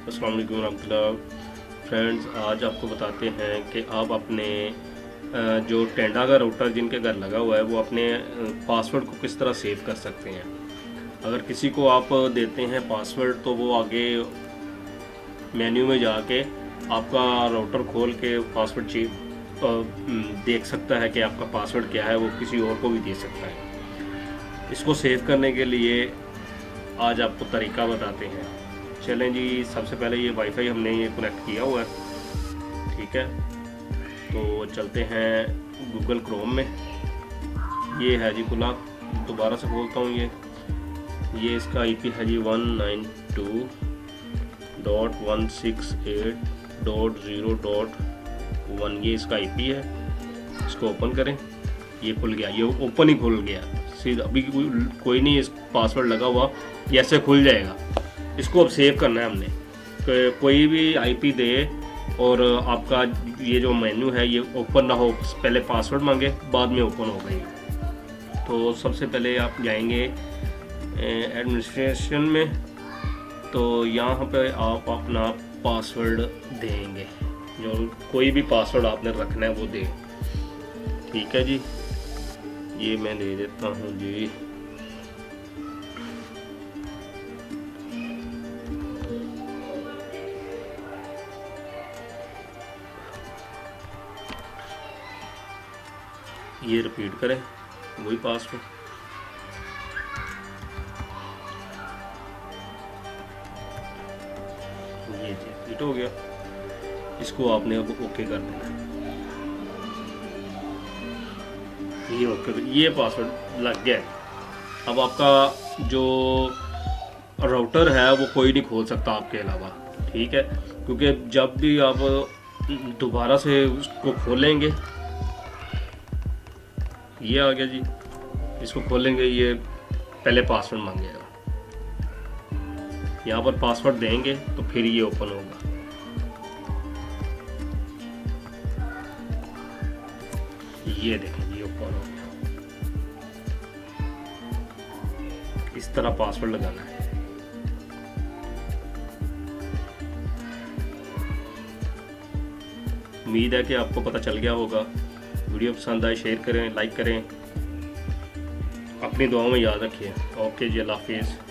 अस्सलाम वालेकुम रहमतुल्लाह। फ्रेंड्स, आज आपको बताते हैं कि आप अपने जो टेंडा का राउटर जिनके घर लगा हुआ है वो अपने पासवर्ड को किस तरह सेव कर सकते हैं। अगर किसी को आप देते हैं पासवर्ड तो वो आगे मेन्यू में जाके आपका राउटर खोल के पासवर्ड देख सकता है कि आपका पासवर्ड क्या है, वो किसी और को भी दे सकता है। इसको सेव करने के लिए आज आपको तरीका बताते हैं। चलें जी, सबसे पहले ये वाईफाई हमने ये कनेक्ट किया हुआ है, ठीक है। तो चलते हैं गूगल क्रोम में। ये है जी खुला, दोबारा से बोलता हूँ ये इसका आईपी है जी 192.168.0.1। ये इसका आईपी है। इसको ओपन करें। ये खुल गया, ये ओपन ही खुल गया सीधा। अभी कोई नहीं, इस पासवर्ड लगा हुआ, ये ऐसे खुल जाएगा। इसको अब सेव करना है हमने। तो कोई भी आईपी दे और आपका ये जो मेन्यू है ये ओपन ना हो, पहले पासवर्ड मांगे बाद में ओपन हो गई। तो सबसे पहले आप जाएंगे एडमिनिस्ट्रेशन में, तो यहाँ पे आप अपना पासवर्ड देंगे, जो कोई भी पासवर्ड आपने रखना है वो दें, ठीक है जी। ये मैं दे देता हूँ जी ये रिपीट करें वही पासवर्ड। ये रिपीट हो गया। इसको आपने अब ओके कर देना है। ये ओके, ये पासवर्ड लग गया। अब आपका जो राउटर है वो कोई नहीं खोल सकता आपके अलावा, ठीक है। क्योंकि जब भी आप दोबारा से उसको खोलेंगे, ये आ गया जी, इसको खोलेंगे, ये पहले पासवर्ड मांगेगा। यहाँ पर पासवर्ड देंगे तो फिर ये ओपन होगा। ये देखें, ये ओपन हो गया। इस तरह पासवर्ड लगाना है। उम्मीद है कि आपको पता चल गया होगा। वीडियो पसंद आए शेयर करें, लाइक करें, अपनी दुआओं में याद रखिए। ओके जी, अल्लाह हाफिज़।